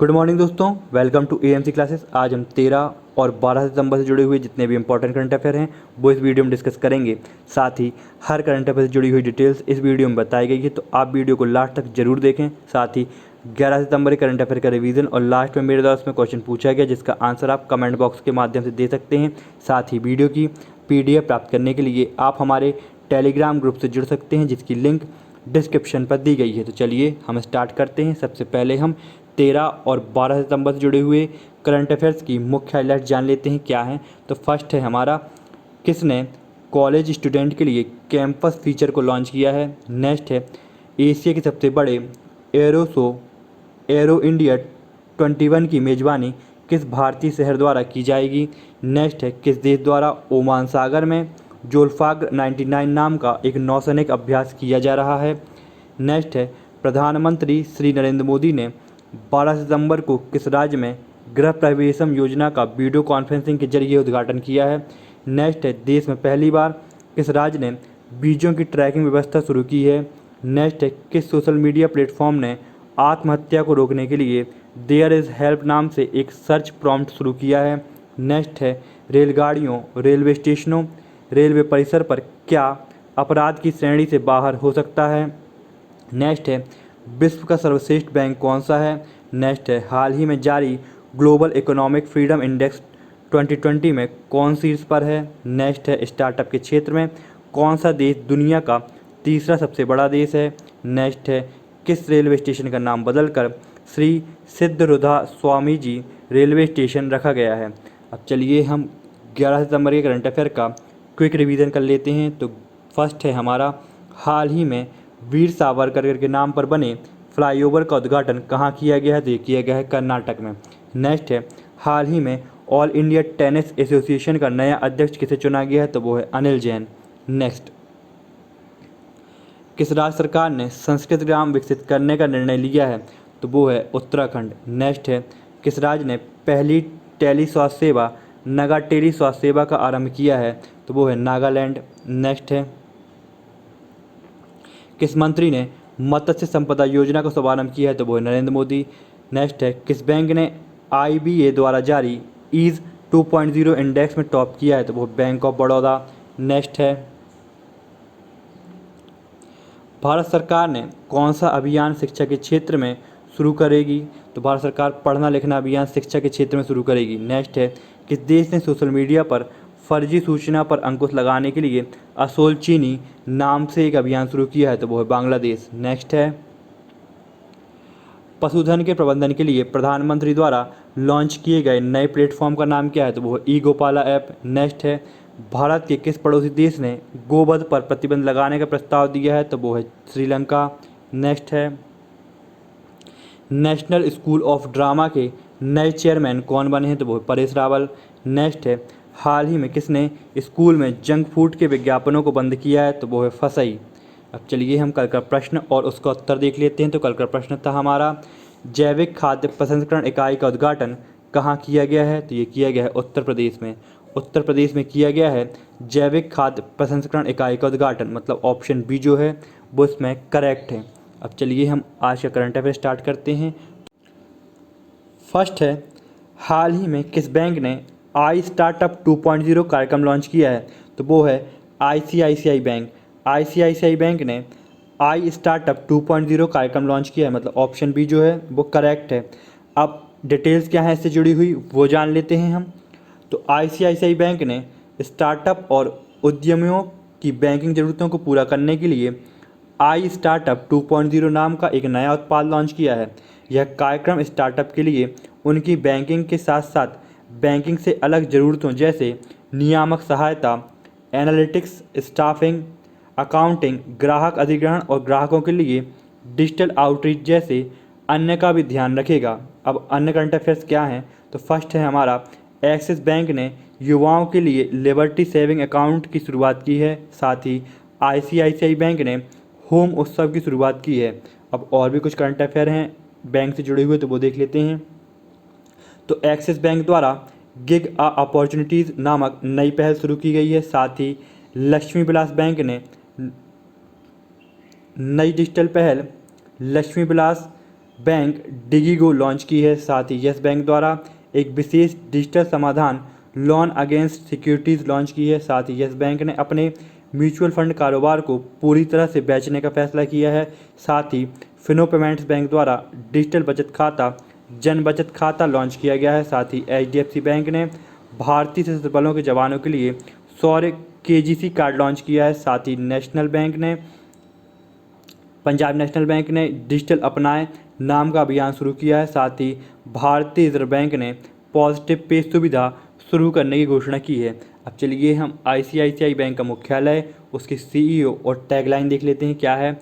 Good morning दोस्तों, welcome to AMC classes. आज हम 13 और 12 सितंबर से जुड़े हुए जितने भी इंपॉर्टेंट करंट अफेयर हैं वो इस वीडियो में डिस्कस करेंगे। साथ ही हर करंट अफेयर से जुड़ी हुई डिटेल्स इस वीडियो में बताई गई है, तो आप वीडियो को लास्ट तक जरूर देखें। साथ ही 11 सितंबर के करंट अफेयर का रिवीजन और लास्ट में मेरे द्वारा उसमें क्वेश्चन पूछा गया जिसका आंसर आप कमेंट बॉक्स के माध्यम से दे सकते हैं। साथ ही वीडियो की PDF प्राप्त करने के लिए आप हमारे टेलीग्राम ग्रुप से जुड़ सकते हैं जिसकी लिंक डिस्क्रिप्शन पर दी गई है। तो चलिए हम स्टार्ट करते हैं। सबसे पहले हम 13 और 12 सितंबर से जुड़े हुए करंट अफेयर्स की मुख्य हाईलाइट जान लेते हैं क्या है। तो फर्स्ट है हमारा, किसने कॉलेज स्टूडेंट के लिए कैंपस फीचर को लॉन्च किया है। नेक्स्ट है, एशिया के सबसे बड़े एरो शो एरो इंडिया 21 की मेज़बानी किस भारतीय शहर द्वारा की जाएगी। नेक्स्ट है, किस देश द्वारा ओमान सागर में जोल्फाग्र 99 नाम का एक नौसैनिक अभ्यास किया जा रहा है। नेक्स्ट है, प्रधानमंत्री श्री नरेंद्र मोदी ने 12 सितंबर को किस राज्य में गृह प्रवेशम योजना का वीडियो कॉन्फ्रेंसिंग के जरिए उद्घाटन किया है। नेक्स्ट है, देश में पहली बार किस राज्य ने बीजों की ट्रैकिंग व्यवस्था शुरू की है। नेक्स्ट है, किस सोशल मीडिया प्लेटफॉर्म ने आत्महत्या को रोकने के लिए देयर इज़ हेल्प नाम से एक सर्च प्रॉम्प्ट शुरू किया है। नेक्स्ट है, रेलगाड़ियों, रेलवे स्टेशनों, रेलवे परिसर पर क्या अपराध की श्रेणी से बाहर हो सकता है। नेक्स्ट है, विश्व का सर्वश्रेष्ठ बैंक कौन सा है। नेक्स्ट है, हाल ही में जारी ग्लोबल इकोनॉमिक फ्रीडम इंडेक्स 2020 में कौन शीर्ष पर है। नेक्स्ट है, स्टार्टअप के क्षेत्र में कौन सा देश दुनिया का तीसरा सबसे बड़ा देश है। नेक्स्ट है, किस रेलवे स्टेशन का नाम बदलकर श्री सिद्धरूढ़ा स्वामी जी रेलवे स्टेशन रखा गया है। अब चलिए हम 11 सितंबर के करंट अफेयर का क्विक रिवीजन कर लेते हैं। तो फर्स्ट है हमारा, हाल ही में वीर सावरकर के नाम पर बने फ्लाईओवर का उद्घाटन कहाँ किया गया है। तो ये किया गया है कर्नाटक में। नेक्स्ट है, हाल ही में ऑल इंडिया टेनिस एसोसिएशन का नया अध्यक्ष किसे चुना गया है। तो वो है अनिल जैन। नेक्स्ट, किस राज्य सरकार ने संस्कृत ग्राम विकसित करने का निर्णय लिया है। तो वो है उत्तराखंड। नेक्स्ट है, किस राज्य ने पहली टेली स्वास्थ्य सेवा नगा टेली स्वास्थ्य सेवा का आरंभ किया है। तो वो है नागालैंड। नेक्स्ट है, किस मंत्री ने मत्स्य संपदा योजना का शुभारंभ किया है। तो वो है नरेंद्र मोदी। नेक्स्ट है, किस बैंक ने IBA द्वारा जारी ईज 2.0 इंडेक्स में टॉप किया है। तो वो बैंक ऑफ बड़ौदा। नेक्स्ट है, भारत सरकार ने कौन सा अभियान शिक्षा के क्षेत्र में शुरू करेगी। तो भारत सरकार पढ़ना लिखना अभियान शिक्षा के क्षेत्र में शुरू करेगी। नेक्स्ट है, किस देश ने सोशल मीडिया पर फर्जी सूचना पर अंकुश लगाने के लिए असोल चीनी नाम से एक अभियान शुरू किया है। तो वो है बांग्लादेश। नेक्स्ट है, पशुधन के प्रबंधन के लिए प्रधानमंत्री द्वारा लॉन्च किए गए नए प्लेटफॉर्म का नाम क्या है। तो वो ई गोपाला ऐप। नेक्स्ट है, भारत के किस पड़ोसी देश ने गोवध पर प्रतिबंध लगाने का प्रस्ताव दिया है। तो वो है श्रीलंका। नेक्स्ट है, नेशनल स्कूल ऑफ ड्रामा के नए चेयरमैन कौन बने हैं। तो वो है परेश रावल। नेक्स्ट है, हाल ही में किसने स्कूल में जंक फूड के विज्ञापनों को बंद किया है। तो वो है फसई। अब चलिए हम कल का प्रश्न और उसका उत्तर देख लेते हैं। तो कल का प्रश्न था हमारा, जैविक खाद्य प्रसंस्करण इकाई का उद्घाटन कहाँ किया गया है। तो ये किया गया है उत्तर प्रदेश में। उत्तर प्रदेश में किया गया है जैविक खाद्य प्रसंस्करण इकाई का उद्घाटन, मतलब ऑप्शन बी जो है वो इसमें करेक्ट है। अब चलिए हम आज का करंट अफेयर स्टार्ट करते हैं। फर्स्ट है, हाल ही में किस बैंक ने आई स्टार्टअप 2.0 कार्यक्रम लॉन्च किया है। तो वो है ICICI बैंक। ICICI बैंक ने आई स्टार्टअप 2.0 कार्यक्रम लॉन्च किया है, मतलब ऑप्शन बी जो है वो करेक्ट है। अब डिटेल्स क्या है इससे जुड़ी हुई वो जान लेते हैं हम। तो ICICI बैंक ने स्टार्टअप और उद्यमियों की बैंकिंग ज़रूरतों को पूरा करने के लिए आई स्टार्टअप 2.0 नाम का एक नया उत्पाद लॉन्च किया है। यह कार्यक्रम स्टार्टअप के लिए उनकी बैंकिंग के साथ साथ बैंकिंग से अलग ज़रूरतों जैसे नियामक सहायता, एनालिटिक्स, स्टाफिंग, अकाउंटिंग, ग्राहक अधिग्रहण और ग्राहकों के लिए डिजिटल आउटरीच जैसे अन्य का भी ध्यान रखेगा। अब अन्य करंट अफेयर्स क्या हैं। तो फर्स्ट है हमारा, एक्सिस बैंक ने युवाओं के लिए लिबर्टी सेविंग अकाउंट की शुरुआत की है। साथ ही ICICI बैंक ने होम उत्सव की शुरुआत की है। अब और भी कुछ करंट अफेयर हैं बैंक से जुड़े हुए तो वो देख लेते हैं। तो एक्सिस बैंक द्वारा गिग अपॉर्चुनिटीज़ नामक नई पहल शुरू की गई है। साथ ही लक्ष्मी विलास बैंक ने नई डिजिटल पहल लक्ष्मी विलास बैंक डिगीगो लॉन्च की है। साथ ही यस बैंक द्वारा एक विशेष डिजिटल समाधान लोन अगेंस्ट सिक्योरिटीज़ लॉन्च की है। साथ ही यस बैंक ने अपने म्यूचुअल फंड कारोबार को पूरी तरह से बेचने का फैसला किया है। साथ ही फिनो पेमेंट्स बैंक द्वारा डिजिटल बचत खाता जन बचत खाता लॉन्च किया गया है। साथ ही HDFC बैंक ने भारतीय सशस्त्र बलों के जवानों के लिए शौर्य KGC कार्ड लॉन्च किया है। साथ ही पंजाब नेशनल बैंक ने डिजिटल अपनाए नाम का अभियान शुरू किया है। साथ ही भारतीय रिजर्व बैंक ने पॉजिटिव पे सुविधा शुरू करने की घोषणा की है। अब चलिए हम ICICI बैंक का मुख्यालय, उसके CEO और टैगलाइन देख लेते हैं क्या है।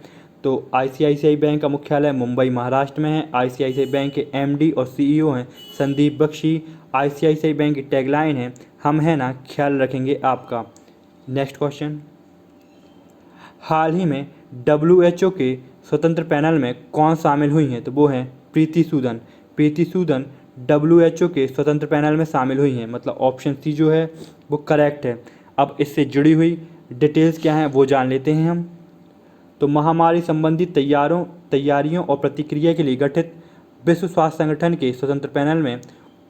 तो ICICI बैंक का मुख्यालय मुंबई महाराष्ट्र में है। ICICI बैंक के MD और CEO हैं संदीप बख्शी। ICICI बैंक की टैगलाइन है, हम हैं ना, ख्याल रखेंगे आपका। नेक्स्ट क्वेश्चन, हाल ही में WHO के स्वतंत्र पैनल में कौन शामिल हुई हैं? तो वो हैं प्रीति सूदन। प्रीति सूदन WHO के स्वतंत्र पैनल में शामिल हुई हैं, मतलब ऑप्शन सी जो है वो करेक्ट है। अब इससे जुड़ी हुई डिटेल्स क्या हैं वो जान लेते हैं हम। तो महामारी संबंधी तैयारियों और प्रतिक्रिया के लिए गठित विश्व स्वास्थ्य संगठन के स्वतंत्र पैनल में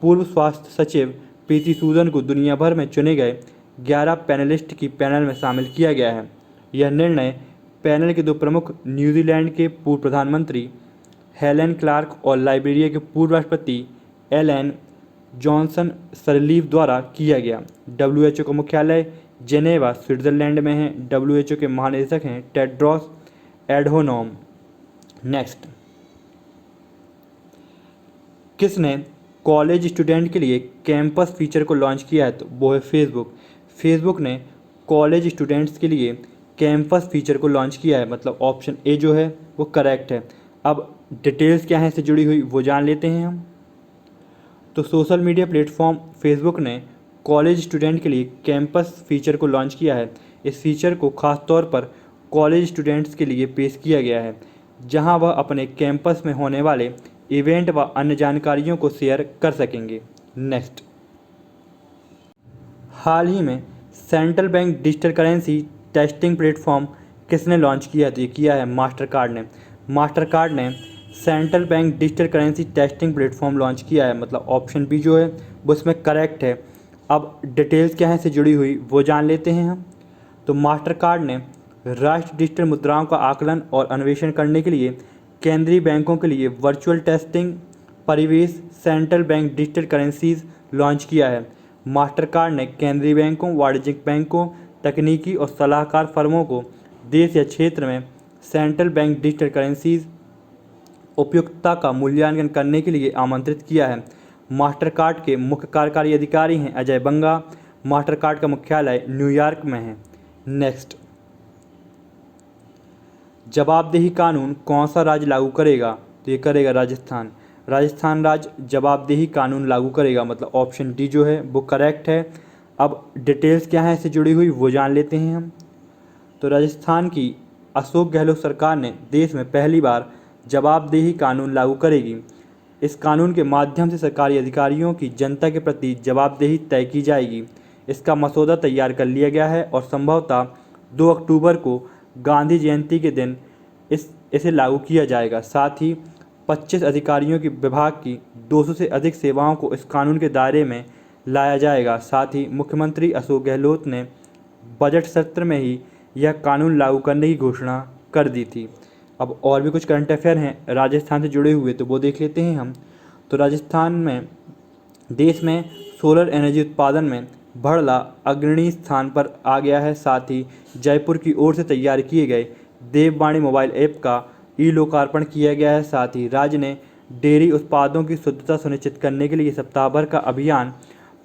पूर्व स्वास्थ्य सचिव प्रीति सूदन को दुनिया भर में चुने गए 11 पैनलिस्ट की पैनल में शामिल किया गया है। यह निर्णय पैनल के दो प्रमुख, न्यूजीलैंड के पूर्व प्रधानमंत्री हेलेन क्लार्क और लाइबेरिया के पूर्व राष्ट्रपति एलन जॉनसन सरलीफ द्वारा किया गया। WHO का मुख्यालय जेनेवा स्विट्जरलैंड में है। WHO के महानिदेशक हैं टेड्रोस एडहोनोम। नेक्स्ट, किसने कॉलेज स्टूडेंट के लिए कैंपस फीचर को लॉन्च किया है? तो वो है फेसबुक। फेसबुक ने कॉलेज स्टूडेंट्स के लिए कैंपस फीचर को लॉन्च किया है, मतलब ऑप्शन ए जो है वो करेक्ट है। अब डिटेल्स क्या है इससे जुड़ी हुई वो जान लेते हैं हम। तो सोशल मीडिया प्लेटफॉर्म फेसबुक ने कॉलेज स्टूडेंट के लिए कैंपस फीचर को लॉन्च किया है। इस फीचर को खासतौर पर कॉलेज स्टूडेंट्स के लिए पेश किया गया है, जहां वह अपने कैंपस में होने वाले इवेंट व अन्य जानकारियों को शेयर कर सकेंगे। नेक्स्ट, हाल ही में central bank digital currency testing platform किसने लॉन्च किया? तो ये किया है मास्टर कार्ड ने। मास्टर कार्ड ने central bank digital currency testing platform launch किया है, मतलब ऑप्शन बी जो है वो इसमें करेक्ट है। अब डिटेल्स क्या है इससे जुड़ी हुई वो जान लेते हैं हम। तो मास्टर कार्ड ने राष्ट्रीय डिजिटल मुद्राओं का आकलन और अन्वेषण करने के लिए केंद्रीय बैंकों के लिए वर्चुअल टेस्टिंग परिवेश central bank digital currencies launch किया है। मास्टर कार्ड ने केंद्रीय बैंकों, वाणिज्यिक बैंकों, तकनीकी और सलाहकार फर्मों को देश या क्षेत्र में सेंट्रल बैंक डिजिटल करेंसीज उपयुक्तता का मूल्यांकन करने के लिए आमंत्रित किया है। मास्टर कार्ड के मुख्य कार्यकारी अधिकारी हैं अजय बंगा। मास्टर कार्ड का मुख्यालय न्यूयॉर्क में है। नेक्स्ट, जवाबदेही कानून कौन सा राज्य लागू करेगा? तो ये करेगा राजस्थान। राजस्थान राज्य जवाबदेही कानून लागू करेगा, मतलब ऑप्शन डी जो है वो करेक्ट है। अब डिटेल्स क्या है इससे जुड़ी हुई वो जान लेते हैं हम। तो राजस्थान की अशोक गहलोत सरकार ने देश में पहली बार जवाबदेही कानून लागू करेगी। इस कानून के माध्यम से सरकारी अधिकारियों की जनता के प्रति जवाबदेही तय की जाएगी। इसका मसौदा तैयार कर लिया गया है और संभवतः 2 अक्टूबर को गांधी जयंती के दिन इसे लागू किया जाएगा। साथ ही 25 अधिकारियों की विभाग की 200 से अधिक सेवाओं को इस कानून के दायरे में लाया जाएगा। साथ ही मुख्यमंत्री अशोक गहलोत ने बजट सत्र में ही यह कानून लागू करने की घोषणा कर दी थी। अब और भी कुछ करंट अफेयर हैं राजस्थान से जुड़े हुए, तो वो देख लेते हैं हम। तो राजस्थान में देश में सोलर एनर्जी उत्पादन में भड़ला अग्रणी स्थान पर आ गया है। साथ ही जयपुर की ओर से तैयार किए गए देववाणी मोबाइल ऐप का लोकार्पण किया गया है। साथ ही राज्य ने डेयरी उत्पादों की शुद्धता सुनिश्चित करने के लिए सप्ताह भर का अभियान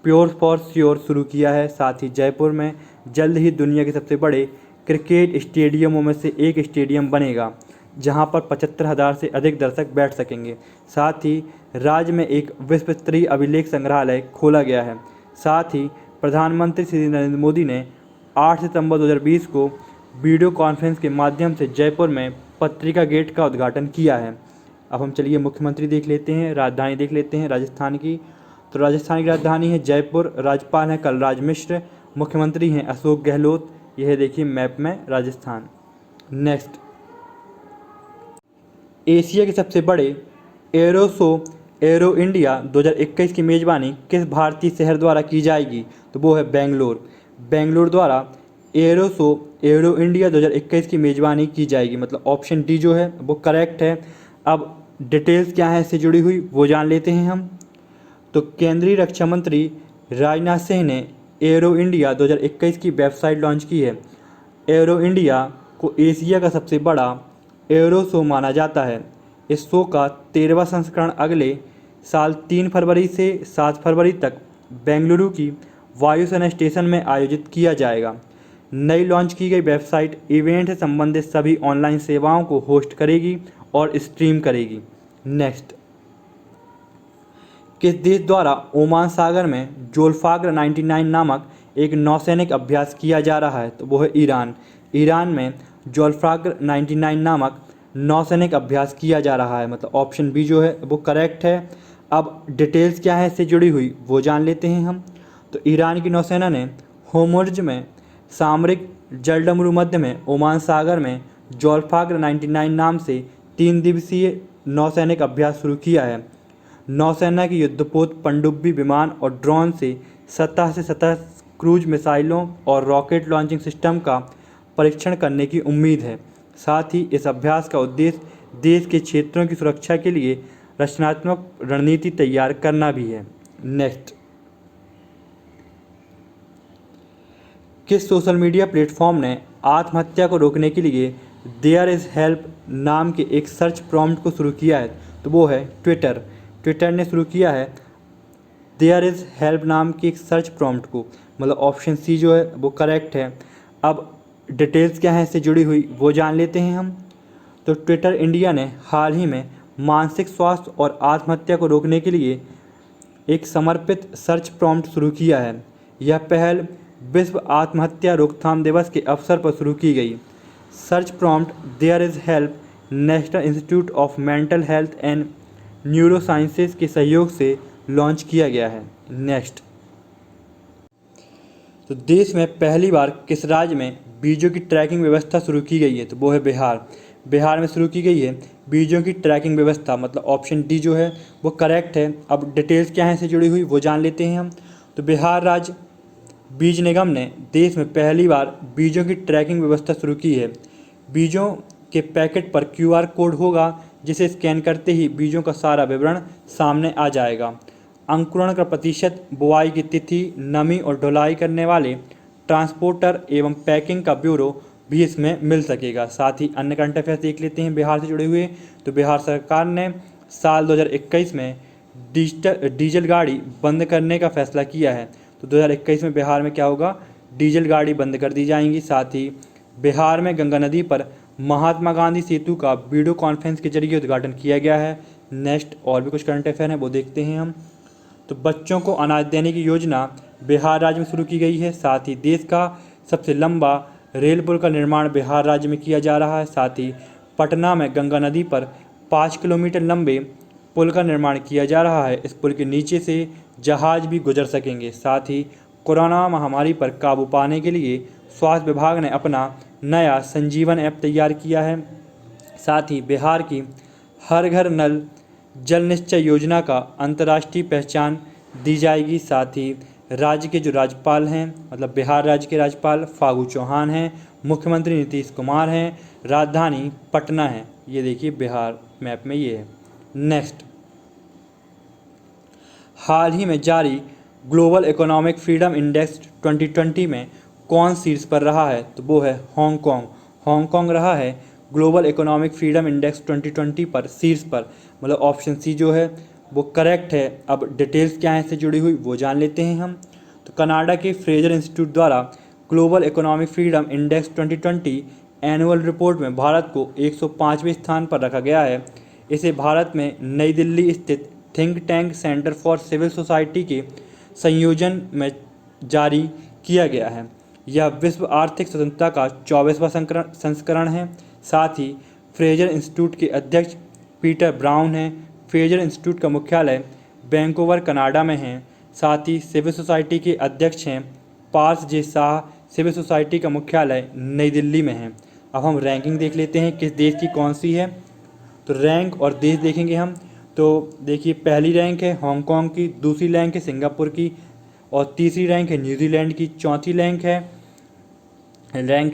प्योर फॉर श्योर शुरू किया है। साथ ही जयपुर में जल्द ही दुनिया के सबसे बड़े क्रिकेट स्टेडियमों में से एक स्टेडियम बनेगा, जहां पर 75,000 से अधिक दर्शक बैठ सकेंगे। साथ ही राज्य में एक विश्व स्तरीय अभिलेख संग्रहालय खोला गया है। साथ ही प्रधानमंत्री श्री नरेंद्र मोदी ने 8 सितंबर 2020 को वीडियो कॉन्फ्रेंस के माध्यम से जयपुर में पत्रिका गेट का उद्घाटन किया है। अब हम चलिए मुख्यमंत्री देख लेते हैं, राजधानी देख लेते हैं राजस्थान की। तो राजस्थान की राजधानी है जयपुर। राज्यपाल हैं कलराज मिश्र। मुख्यमंत्री हैं अशोक गहलोत। यह देखिए मैप में राजस्थान। नेक्स्ट, एशिया के सबसे बड़े एरो इंडिया 2021 की मेज़बानी किस भारतीय शहर द्वारा की जाएगी? तो वो है बेंगलोर। बेंगलोर द्वारा एरो इंडिया 2021 की मेज़बानी की जाएगी, मतलब ऑप्शन डी जो है वो करेक्ट है। अब डिटेल्स क्या है इससे जुड़ी हुई वो जान लेते हैं हम। तो केंद्रीय रक्षा मंत्री राजनाथ सिंह ने एरो इंडिया 2021 की वेबसाइट लॉन्च की है। एरो इंडिया को एशिया का सबसे बड़ा एरो शो माना जाता है। इस शो का 13वां संस्करण अगले साल 3 फरवरी से 7 फरवरी तक बेंगलुरु की वायुसेना स्टेशन में आयोजित किया जाएगा। नई लॉन्च की गई वेबसाइट इवेंट से संबंधित सभी ऑनलाइन सेवाओं को होस्ट करेगी और स्ट्रीम करेगी। नेक्स्ट, किस देश द्वारा ओमान सागर में जोल्फाग्र 99 नामक एक नौसैनिक अभ्यास किया जा रहा है? तो वो है ईरान। ईरान में जोल्फाग्र 99 नामक नौसैनिक अभ्यास किया जा रहा है, मतलब ऑप्शन बी जो है वो करेक्ट है। अब डिटेल्स क्या है इससे जुड़ी हुई वो जान लेते हैं हम। तो ईरान की नौसेना ने होर्मुज़ में सामरिक जलडमरू मध्य में ओमान सागर में जोल्फाग्र 99 नाम से 3 दिवसीय नौसैनिक अभ्यास शुरू किया है। नौसेना की युद्धपोत पनडुब्बी विमान और ड्रोन से सतह क्रूज मिसाइलों और रॉकेट लॉन्चिंग सिस्टम का परीक्षण करने की उम्मीद है। साथ ही इस अभ्यास का उद्देश्य देश के क्षेत्रों की सुरक्षा के लिए रचनात्मक रणनीति तैयार करना भी है। नेक्स्ट, किस सोशल मीडिया प्लेटफॉर्म ने आत्महत्या को रोकने के लिए देयर इज़ हेल्प नाम के एक सर्च प्रॉम्प्ट को शुरू किया है? तो वो है ट्विटर। ट्विटर ने शुरू किया है देयर इज़ हेल्प नाम की एक सर्च प्रॉम्प्ट को, मतलब ऑप्शन सी जो है वो करेक्ट है। अब डिटेल्स क्या है इससे जुड़ी हुई वो जान लेते हैं हम। तो ट्विटर इंडिया ने हाल ही में मानसिक स्वास्थ्य और आत्महत्या को रोकने के लिए एक समर्पित सर्च प्रॉम्प्ट शुरू किया है। यह पहल विश्व आत्महत्या रोकथाम दिवस के अवसर पर शुरू की गई। Search prompt there is help national institute of mental health and neurosciences के सहयोग से लॉन्च किया गया है। नेक्स्ट, तो देश में पहली बार किस राज्य में बीजों की ट्रैकिंग व्यवस्था शुरू की गई है? तो वो है बिहार। बिहार में शुरू की गई है बीजों की ट्रैकिंग व्यवस्था, मतलब ऑप्शन डी जो है वो करेक्ट है। अब डिटेल्स क्या है इससे जुड़ी हुई वो जान लेते हैं हम। तो बिहार राज्य बीज निगम ने देश में पहली बार बीजों की ट्रैकिंग व्यवस्था शुरू की है। बीजों के पैकेट पर QR कोड होगा जिसे स्कैन करते ही बीजों का सारा विवरण सामने आ जाएगा। अंकुरण का प्रतिशत, बुआई की तिथि, नमी और ढुलाई करने वाले ट्रांसपोर्टर एवं पैकिंग का ब्यूरो भी इसमें मिल सकेगा। साथ ही अन्य करंट अफेयर्स देख लेते हैं बिहार से जुड़े हुए। तो बिहार सरकार ने साल 2021 में डीजल गाड़ी बंद करने का फैसला किया है। तो 2021 में बिहार में क्या होगा, डीजल गाड़ी बंद कर दी जाएंगी। साथ ही बिहार में गंगा नदी पर महात्मा गांधी सेतु का वीडियो कॉन्फ्रेंस के जरिए उद्घाटन किया गया है। नेक्स्ट, और भी कुछ करंट अफेयर हैं वो देखते हैं हम। तो बच्चों को अनाज देने की योजना बिहार राज्य में शुरू की गई है। साथ ही देश का सबसे लंबा रेल पुल का निर्माण बिहार राज्य में किया जा रहा है। साथ ही पटना में गंगा नदी पर 5 किलोमीटर लंबे पुल का निर्माण किया जा रहा है। इस पुल के नीचे से जहाज भी गुजर सकेंगे। साथ ही कोरोना महामारी पर काबू पाने के लिए स्वास्थ्य विभाग ने अपना नया संजीवन ऐप तैयार किया है। साथ ही बिहार की हर घर नल जल निश्चय योजना का अंतर्राष्ट्रीय पहचान दी जाएगी। साथ ही राज्य के जो राज्यपाल हैं, मतलब बिहार राज्य के राज्यपाल फागू चौहान हैं, मुख्यमंत्री नीतीश कुमार हैं, राजधानी पटना है। ये देखिए बिहार मैप में ये है। नेक्स्ट, हाल ही में जारी ग्लोबल इकोनॉमिक फ्रीडम इंडेक्स 2020 में कौन शीर्ष पर रहा है? तो वो है हांगकांग। हांगकांग रहा है ग्लोबल इकोनॉमिक फ्रीडम इंडेक्स 2020 पर शीर्ष पर, मतलब ऑप्शन सी जो है वो करेक्ट है। अब डिटेल्स क्या है इससे जुड़ी हुई वो जान लेते हैं हम। तो कनाडा के फ्रेजर इंस्टीट्यूट द्वारा global economic freedom index 2020 annual report में भारत को 105वें स्थान पर रखा गया है। इसे भारत में नई दिल्ली स्थित think tank centre for civil society के संयोजन में जारी किया गया है। यह विश्व आर्थिक स्वतंत्रता का 24वां संस्करण है। साथ ही फ्रेजर इंस्टीट्यूट के अध्यक्ष पीटर ब्राउन हैं। फ्रेजर इंस्टीट्यूट का मुख्यालय वैंकूवर कनाडा में है। साथ ही सिविल सोसाइटी के अध्यक्ष हैं पार्स जे शाह। सिविल सोसाइटी का मुख्यालय नई दिल्ली में है। अब हम रैंकिंग देख लेते हैं किस देश की कौन सी है। तो रैंक और देश देखेंगे हम। तो देखिए पहली रैंक है हांगकांग की, दूसरी रैंक है सिंगापुर की, और तीसरी रैंक है न्यूजीलैंड की, चौथी रैंक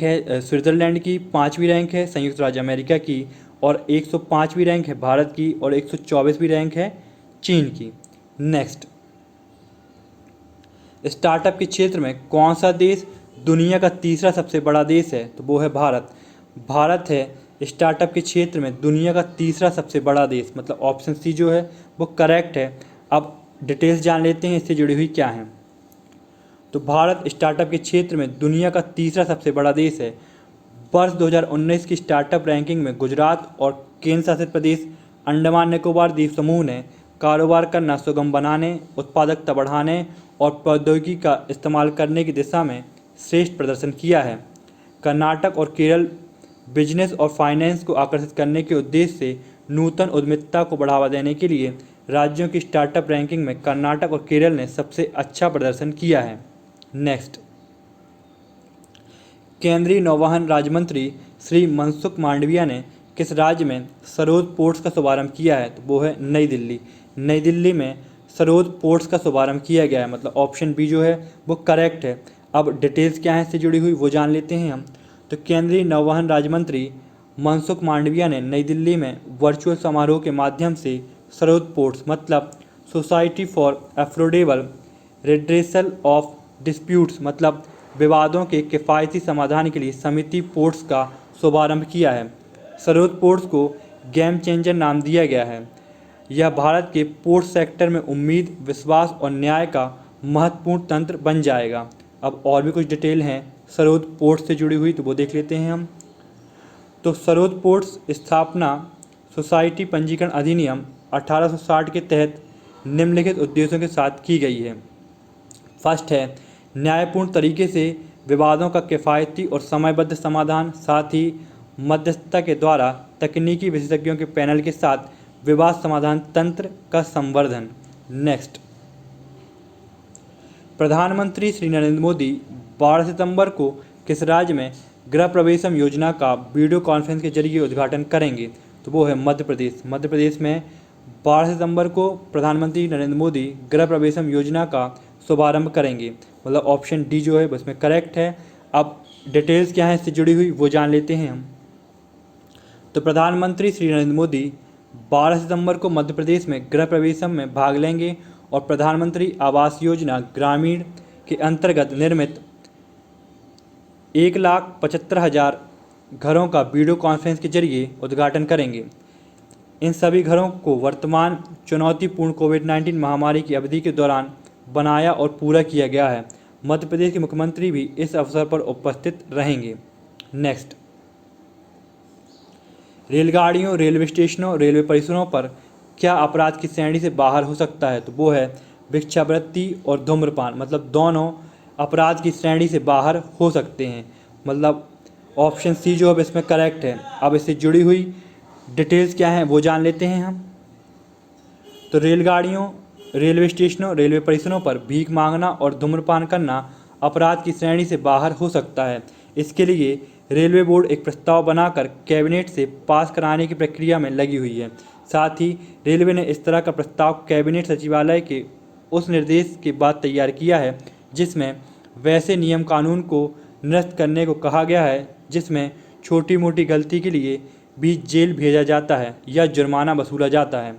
है स्विट्ज़रलैंड की, पाँचवीं रैंक है संयुक्त राज्य अमेरिका की, और 105वीं रैंक है भारत की, और 124वीं रैंक है चीन की। नेक्स्ट, स्टार्टअप के क्षेत्र में कौन सा देश दुनिया का तीसरा सबसे बड़ा देश है? तो वो है भारत। भारत है स्टार्टअप के क्षेत्र में दुनिया का तीसरा सबसे बड़ा देश, मतलब ऑप्शन सी जो है वो करेक्ट है। अब डिटेल्स जान लेते हैं इससे जुड़ी हुई क्या हैं। तो भारत स्टार्टअप के क्षेत्र में दुनिया का तीसरा सबसे बड़ा देश है। वर्ष 2019 की स्टार्टअप रैंकिंग में गुजरात और केंद्र शासित प्रदेश अंडमान निकोबार द्वीप समूह ने कारोबार करना सुगम बनाने, उत्पादकता बढ़ाने और प्रौद्योगिकी का इस्तेमाल करने की दिशा में श्रेष्ठ प्रदर्शन किया है। कर्नाटक और केरल बिजनेस और फाइनेंस को आकर्षित करने के उद्देश्य से नूतन उद्यमिता को बढ़ावा देने के लिए राज्यों की स्टार्टअप रैंकिंग में कर्नाटक और केरल ने सबसे अच्छा प्रदर्शन किया है। नेक्स्ट, केंद्रीय नौवहन राज्य मंत्री श्री मनसुख मांडविया ने किस राज्य में सरोद पोर्ट्स का शुभारंभ किया है? तो वो है नई दिल्ली। नई दिल्ली में सरोद पोर्ट्स का शुभारंभ किया गया है, मतलब ऑप्शन बी जो है वो करेक्ट है। अब डिटेल्स क्या है इससे जुड़ी हुई वो जान लेते हैं हम। तो केंद्रीय नौवहन राज्य मंत्री मनसुख मांडविया ने नई दिल्ली में वर्चुअल समारोह के माध्यम से सरोद पोर्ट्स, मतलब society for affordable redressal of disputes, मतलब विवादों के किफ़ायती समाधान के लिए समिति पोर्ट्स का शुभारंभ किया है। सरोद पोर्ट्स को गेम चेंजर नाम दिया गया है। यह भारत के पोर्ट सेक्टर में उम्मीद, विश्वास और न्याय का महत्वपूर्ण तंत्र बन जाएगा। अब और भी कुछ डिटेल हैं सरोद पोर्ट्स से जुड़ी हुई, तो वो देख लेते हैं हम। तो सरोद पोर्ट्स स्थापना सोसाइटी पंजीकरण अधिनियम 1860 के तहत निम्नलिखित उद्देश्यों के साथ की गई है। फर्स्ट है न्यायपूर्ण तरीके से विवादों का किफ़ायती और समयबद्ध समाधान, साथ ही मध्यस्थता के द्वारा तकनीकी विशेषज्ञों के पैनल के साथ विवाद समाधान तंत्र का संवर्धन। नेक्स्ट, प्रधानमंत्री श्री नरेंद्र मोदी 12 सितंबर को किस राज्य में गृह प्रवेशम योजना का वीडियो कॉन्फ्रेंस के जरिए उद्घाटन करेंगे? तो वो है मध्य प्रदेश। मध्य प्रदेश में 12 सितंबर को प्रधानमंत्री नरेंद्र मोदी गृह प्रवेशम योजना का शुभारंभ करेंगे, मतलब ऑप्शन डी जो है उसमें करेक्ट है। अब डिटेल्स क्या है इससे जुड़ी हुई वो जान लेते हैं हम। तो प्रधानमंत्री श्री नरेंद्र मोदी 12 सितंबर को मध्य प्रदेश में गृह प्रवेशम में भाग लेंगे और प्रधानमंत्री आवास योजना ग्रामीण के अंतर्गत निर्मित 1,75,000 घरों का वीडियो कॉन्फ्रेंस के जरिए उद्घाटन करेंगे। इन सभी घरों को वर्तमान चुनौतीपूर्ण कोविड-19 महामारी की अवधि के दौरान बनाया और पूरा किया गया है। मध्य प्रदेश के मुख्यमंत्री भी इस अवसर पर उपस्थित रहेंगे। नेक्स्ट, रेलगाड़ियों, रेलवे स्टेशनों, रेलवे परिसरों पर क्या अपराध की श्रेणी से बाहर हो सकता है? तो वो है भिक्षावृत्ति और धूम्रपान, मतलब दोनों अपराध की श्रेणी से बाहर हो सकते हैं, मतलब ऑप्शन सी जो है इसमें करेक्ट है। अब इससे जुड़ी हुई डिटेल्स क्या हैं वो जान लेते हैं हम। तो रेलगाड़ियों, रेलवे स्टेशनों, रेलवे परिसरों पर भीख मांगना और धूम्रपान करना अपराध की श्रेणी से बाहर हो सकता है। इसके लिए रेलवे बोर्ड एक प्रस्ताव बनाकर कैबिनेट से पास कराने की प्रक्रिया में लगी हुई है। साथ ही रेलवे ने इस तरह का प्रस्ताव कैबिनेट सचिवालय के उस निर्देश के बाद तैयार किया है जिसमें वैसे नियम कानून को निरस्त करने को कहा गया है जिसमें छोटी मोटी गलती के लिए भी जेल भेजा जाता है या जुर्माना वसूला जाता है।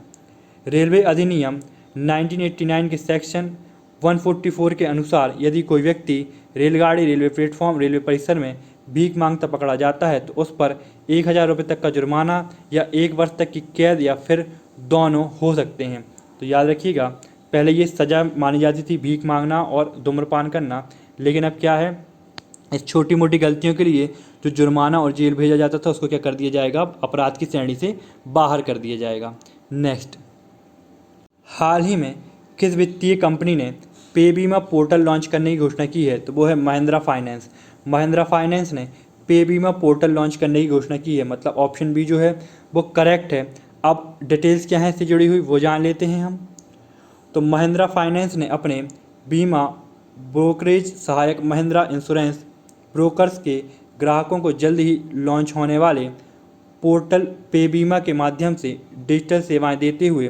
रेलवे अधिनियम 1989 के सेक्शन 144 के अनुसार यदि कोई व्यक्ति रेलगाड़ी, रेलवे प्लेटफॉर्म, रेलवे परिसर में भीख मांगता पकड़ा जाता है तो उस पर 1,000 रुपये तक का जुर्माना या 1 वर्ष तक की कैद या फिर दोनों हो सकते हैं। तो याद रखिएगा, पहले ये सज़ा मानी जाती थी भीख मांगना और धूम्रपान करना, लेकिन अब क्या है, इस छोटी मोटी गलतियों के लिए जो जुर्माना और जेल भेजा जाता था उसको क्या कर दिया जाएगा, अपराध की श्रेणी से बाहर कर दिया जाएगा। नेक्स्ट, हाल ही में किस वित्तीय कंपनी ने पे बीमा पोर्टल लॉन्च करने की घोषणा की है? तो वो है महिंद्रा फाइनेंस। महिंद्रा फाइनेंस ने पे बीमा पोर्टल लॉन्च करने की घोषणा की है, मतलब ऑप्शन बी जो है वो करेक्ट है। अब डिटेल्स क्या है इससे जुड़ी हुई वो जान लेते हैं हम। तो महिंद्रा फाइनेंस ने अपने बीमा ब्रोकरेज सहायक महिंद्रा इंश्योरेंस ब्रोकर्स के ग्राहकों को जल्द ही लॉन्च होने वाले पोर्टल पे बीमा के माध्यम से डिजिटल सेवाएं देते हुए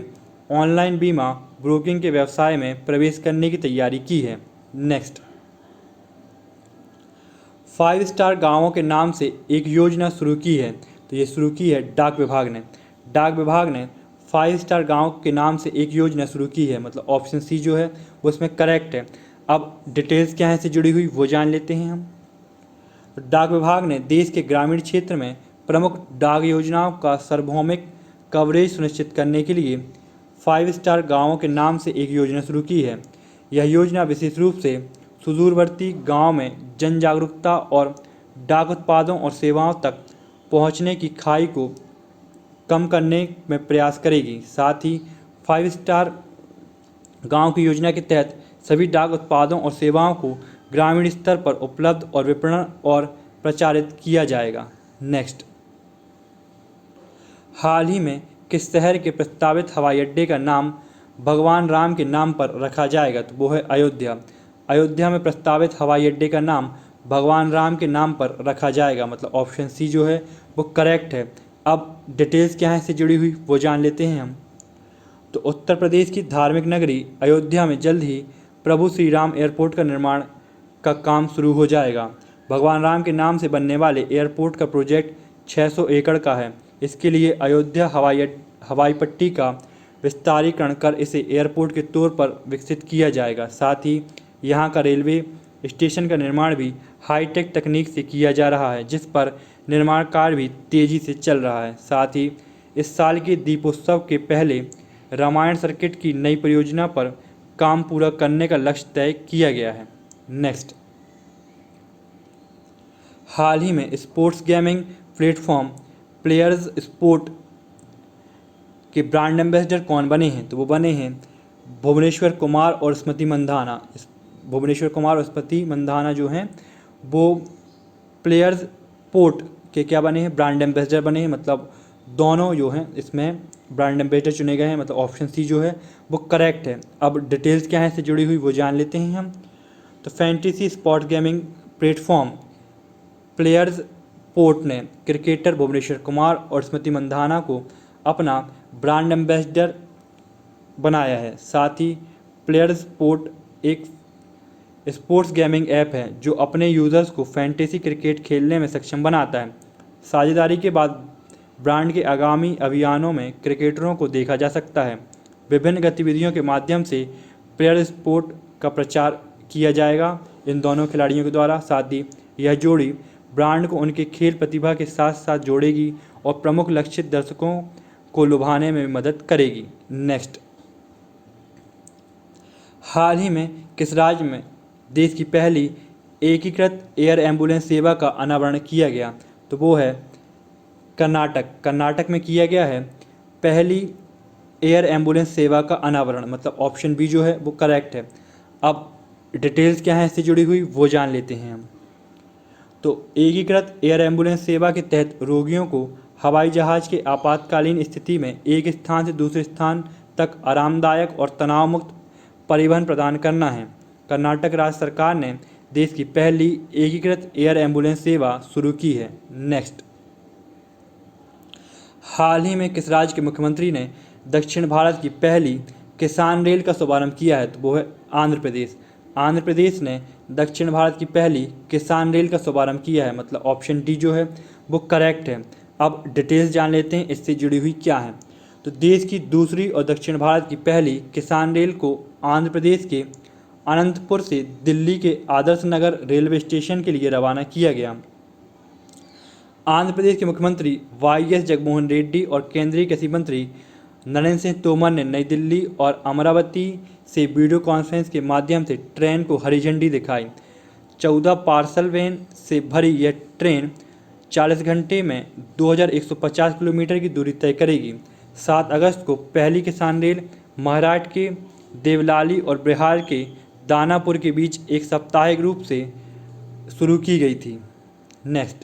ऑनलाइन बीमा ब्रोकिंग के व्यवसाय में प्रवेश करने की तैयारी की है। नेक्स्ट, 5 स्टार गांवों के नाम से एक योजना शुरू की है। तो ये शुरू की है डाक विभाग ने। डाक विभाग ने 5 स्टार गांव के नाम से एक योजना शुरू की है, मतलब ऑप्शन सी जो है वो इसमें करेक्ट है। अब डिटेल्स क्या है इससे जुड़ी हुई वो जान लेते हैं हम। डाक विभाग ने देश के ग्रामीण क्षेत्र में प्रमुख डाक योजनाओं का सार्वभौमिक कवरेज सुनिश्चित करने के लिए 5 स्टार गांवों के नाम से एक योजना शुरू की है। यह योजना विशेष रूप से सुदूरवर्ती गांव में जन जागरूकता और डाक उत्पादों और सेवाओं तक पहुंचने की खाई को कम करने में प्रयास करेगी। साथ ही 5 स्टार गांव की योजना के तहत सभी डाक उत्पादों और सेवाओं को ग्रामीण स्तर पर उपलब्ध और विपणन और प्रचारित किया जाएगा। नेक्स्ट, हाल ही में किस शहर के प्रस्तावित हवाई अड्डे का नाम भगवान राम के नाम पर रखा जाएगा? तो वो है अयोध्या। अयोध्या में प्रस्तावित हवाई अड्डे का नाम भगवान राम के नाम पर रखा जाएगा, मतलब ऑप्शन सी जो है वो करेक्ट है। अब डिटेल्स क्या है इससे जुड़ी हुई वो जान लेते हैं हम। तो उत्तर प्रदेश की धार्मिक नगरी अयोध्या में जल्द ही प्रभु श्री राम एयरपोर्ट का निर्माण का काम शुरू हो जाएगा। भगवान राम के नाम से बनने वाले एयरपोर्ट का प्रोजेक्ट 600 एकड़ का है। इसके लिए अयोध्या हवाई पट्टी का विस्तारीकरण कर इसे एयरपोर्ट के तौर पर विकसित किया जाएगा। साथ ही यहाँ का रेलवे स्टेशन का निर्माण भी हाईटेक तकनीक से किया जा रहा है, जिस पर निर्माण कार्य भी तेज़ी से चल रहा है। साथ ही इस साल के दीपोत्सव के पहले रामायण सर्किट की नई परियोजना पर काम पूरा करने का लक्ष्य तय किया गया है। नेक्स्ट, हाल ही में sports gaming platform players sport के ब्रांड एम्बेसडर कौन बने हैं? तो वो बने हैं भुवनेश्वर कुमार और स्मृति मंधाना। भुवनेश्वर कुमार और स्मृति मंधाना जो हैं वो प्लेयर्स स्पोर्ट के क्या बने हैं? ब्रांड एम्बेसडर बने हैं, मतलब दोनों जो हैं इसमें ब्रांड एम्बेसडर चुने गए हैं, मतलब ऑप्शन सी जो है वो करेक्ट है। अब डिटेल्स क्या है इससे जुड़ी हुई वो जान लेते हैं हम। तो fantasy sports gaming platform players sport ने क्रिकेटर भुवनेश्वर कुमार और स्मृति मंधाना को अपना ब्रांड एम्बेसडर बनाया है। साथ ही प्लेयर्स स्पोर्ट एक स्पोर्ट्स गेमिंग ऐप है जो अपने यूज़र्स को फैंटेसी क्रिकेट खेलने में सक्षम बनाता है। साझेदारी के बाद ब्रांड के आगामी अभियानों में क्रिकेटरों को देखा जा सकता है। विभिन्न गतिविधियों के माध्यम से प्लेयर स्पोर्ट का प्रचार किया जाएगा इन दोनों खिलाड़ियों के द्वारा। साथ ही यह जोड़ी ब्रांड को उनके खेल प्रतिभा के साथ साथ जोड़ेगी और प्रमुख लक्षित दर्शकों को लुभाने में मदद करेगी। नेक्स्ट, हाल ही में किस राज्य में देश की पहली एकीकृत एयर एम्बुलेंस सेवा का अनावरण किया गया? तो वो है कर्नाटक। कर्नाटक में किया गया है पहली एयर एम्बुलेंस सेवा का अनावरण, मतलब ऑप्शन बी जो है वो करेक्ट है। अब डिटेल्स क्या है इससे जुड़ी हुई वो जान लेते हैं हम। तो एकीकृत एयर एम्बुलेंस सेवा के तहत रोगियों को हवाई जहाज़ के आपातकालीन स्थिति में एक स्थान से दूसरे स्थान तक आरामदायक और तनाव मुक्त परिवहन प्रदान करना है। कर्नाटक राज्य सरकार ने देश की पहली एकीकृत एयर एम्बुलेंस सेवा शुरू की है। नेक्स्ट, हाल ही में किस राज्य के मुख्यमंत्री ने दक्षिण भारत की पहली किसान रेल का शुभारंभ किया है? तो वो है आंध्र प्रदेश। आंध्र प्रदेश ने दक्षिण भारत की पहली किसान रेल का शुभारंभ किया है, मतलब ऑप्शन डी जो है वो करेक्ट है। अब डिटेल्स जान लेते हैं इससे जुड़ी हुई क्या है। तो देश की दूसरी और दक्षिण भारत की पहली किसान रेल को आंध्र प्रदेश के अनंतपुर से दिल्ली के आदर्श नगर रेलवे स्टेशन के लिए रवाना किया गया। आंध्र प्रदेश के मुख्यमंत्री वाई एस जगनमोहन रेड्डी और केंद्रीय कृषि मंत्री नरेंद्र सिंह तोमर ने नई दिल्ली और अमरावती से वीडियो कॉन्फ्रेंस के माध्यम से ट्रेन को हरी झंडी दिखाई। 14 पार्सल वैन से भरी यह ट्रेन 40 घंटे में 2150 किलोमीटर की दूरी तय करेगी। 7 अगस्त को पहली किसान रेल महाराष्ट्र के देवलाली और बिहार के दानापुर के बीच एक साप्ताहिक रूप से शुरू की गई थी। नेक्स्ट,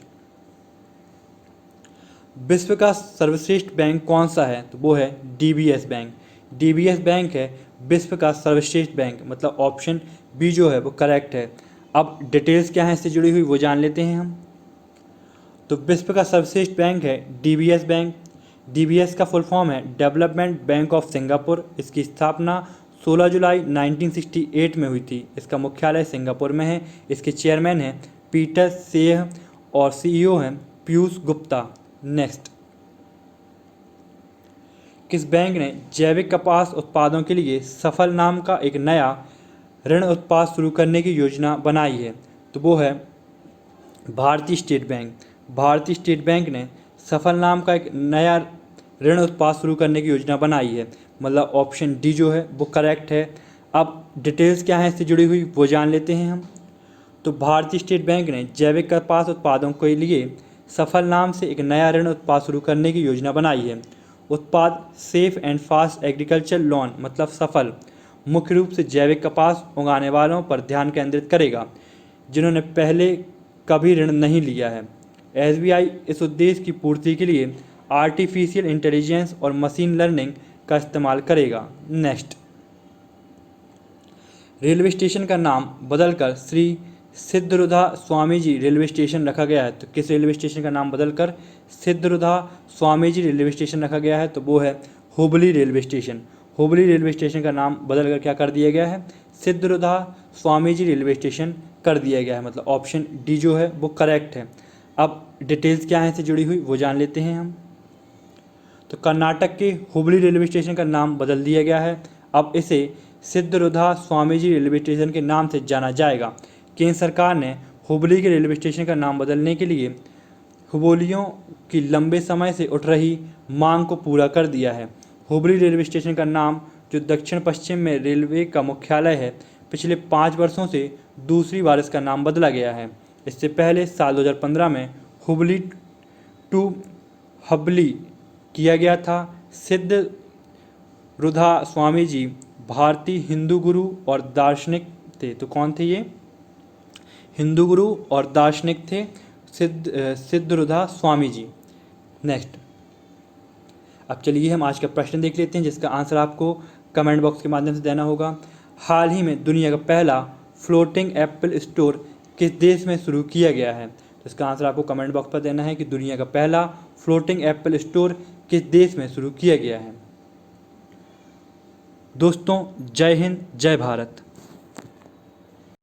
विश्व का सर्वश्रेष्ठ बैंक कौन सा है? तो वो है डीबीएस बैंक। डीबीएस बैंक है विश्व का सर्वश्रेष्ठ बैंक, मतलब ऑप्शन बी जो है वो करेक्ट है। अब डिटेल्स क्या है इससे जुड़ी हुई वो जान लेते हैं हम। तो विश्व का सर्वश्रेष्ठ बैंक है डीबीएस बैंक। DBS का फुल फॉर्म है डेवलपमेंट बैंक ऑफ सिंगापुर। इसकी स्थापना 16 जुलाई 1968 में हुई थी। इसका मुख्यालय सिंगापुर में है। इसके चेयरमैन हैं पीटर सेह और CEO हैं पीयूष गुप्ता। नेक्स्ट, किस बैंक ने जैविक कपास उत्पादों के लिए सफल नाम का एक नया ऋण उत्पाद शुरू करने की योजना बनाई है? तो वो है भारतीय स्टेट बैंक। भारतीय स्टेट बैंक ने सफल नाम का एक नया ऋण उत्पाद शुरू करने की योजना बनाई है। मतलब ऑप्शन डी जो है वो करेक्ट है। अब डिटेल्स क्या है इससे जुड़ी हुई वो जान लेते हैं हम। तो भारतीय स्टेट बैंक ने जैविक कपास उत्पादों के लिए सफल नाम से एक नया ऋण उत्पाद शुरू करने की योजना बनाई है। उत्पाद safe and fast agriculture loan मतलब सफल मुख्य रूप से जैविक कपास उगाने वालों पर ध्यान केंद्रित करेगा जिन्होंने पहले कभी ऋण नहीं लिया है। SBI इस उद्देश्य की पूर्ति के लिए आर्टिफिशियल इंटेलिजेंस और मशीन लर्निंग का इस्तेमाल करेगा। नेक्स्ट, रेलवे स्टेशन का नाम बदलकर श्री सिद्धरुधा स्वामी जी रेलवे स्टेशन रखा गया है। तो किस रेलवे स्टेशन का नाम बदलकर सिद्धरुधा स्वामी जी रेलवे स्टेशन रखा गया है? तो वो है Hubli railway station. Hubli railway station का नाम बदलकर क्या कर दिया गया है? सिद्धरुधा स्वामी जी रेलवे स्टेशन कर दिया गया है। मतलब ऑप्शन डी जो है वो करेक्ट है। अब डिटेल्स क्या है इससे जुड़ी हुई वो जान लेते हैं हम। तो कर्नाटक के हुबली रेलवे स्टेशन का नाम बदल दिया गया है। अब इसे सिद्धरुधा स्वामी जी रेलवे स्टेशन के नाम से जाना जाएगा। केंद्र सरकार ने हुबली के रेलवे स्टेशन का नाम बदलने के लिए हुबलियों की लंबे समय से उठ रही मांग को पूरा कर दिया है। हुबली रेलवे स्टेशन का नाम, जो दक्षिण पश्चिम में रेलवे का मुख्यालय है, पिछले 5 वर्षों से दूसरी बार इसका नाम बदला गया है। इससे पहले साल 2015 में हुबली टू हबली किया गया था। सिद्धरुधा स्वामी जी भारतीय हिंदू गुरु और दार्शनिक थे। तो कौन थे ये? हिंदू गुरु और दार्शनिक थे सिद्धरुधा स्वामी जी। नेक्स्ट, अब चलिए हम आज का प्रश्न देख लेते हैं जिसका आंसर आपको कमेंट बॉक्स के माध्यम से देना होगा। हाल ही में दुनिया का पहला फ्लोटिंग एप्पल स्टोर किस देश में शुरू किया गया है? तो इसका आंसर आपको कमेंट बॉक्स पर देना है कि दुनिया का पहला फ्लोटिंग एप्पल स्टोर किस देश में शुरू किया गया है। दोस्तों, जय हिंद, जय भारत।